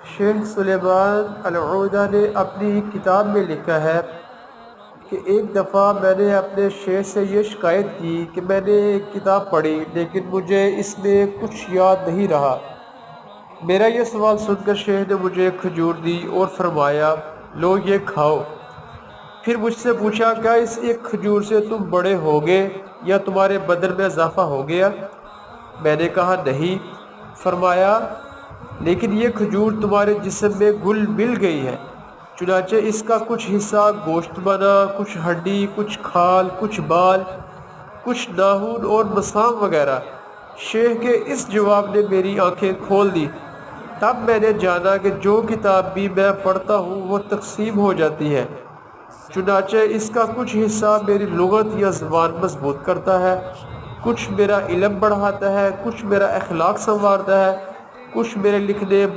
شیخ سلیمان العودہ نے اپنی کتاب میں لکھا ہے کہ ایک دفعہ میں نے اپنے شیخ سے یہ شکایت کی کہ میں نے ایک کتاب پڑھی لیکن مجھے اس میں کچھ یاد نہیں رہا۔ میرا یہ سوال سن کر شیخ نے مجھے کھجور دی اور فرمایا لو یہ کھاؤ۔ پھر مجھ سے پوچھا کیا اس ایک کھجور سے تم بڑے ہوگے یا تمہارے بدن میں اضافہ ہو گیا؟ میں نے کہا نہیں۔ فرمایا لیکن یہ کھجور تمہارے جسم میں گل مل گئی ہے، چنانچہ اس کا کچھ حصہ گوشت بنا، کچھ ہڈی، کچھ کھال، کچھ بال، کچھ ناخن اور مسام وغیرہ۔ شیخ کے اس جواب نے میری آنکھیں کھول دی۔ تب میں نے جانا کہ جو کتاب بھی میں پڑھتا ہوں وہ تقسیم ہو جاتی ہے، چنانچہ اس کا کچھ حصہ میری لغت یا زبان مضبوط کرتا ہے، کچھ میرا علم بڑھاتا ہے، کچھ میرا اخلاق سنوارتا ہے، کچھ میرے لکھنے بولنے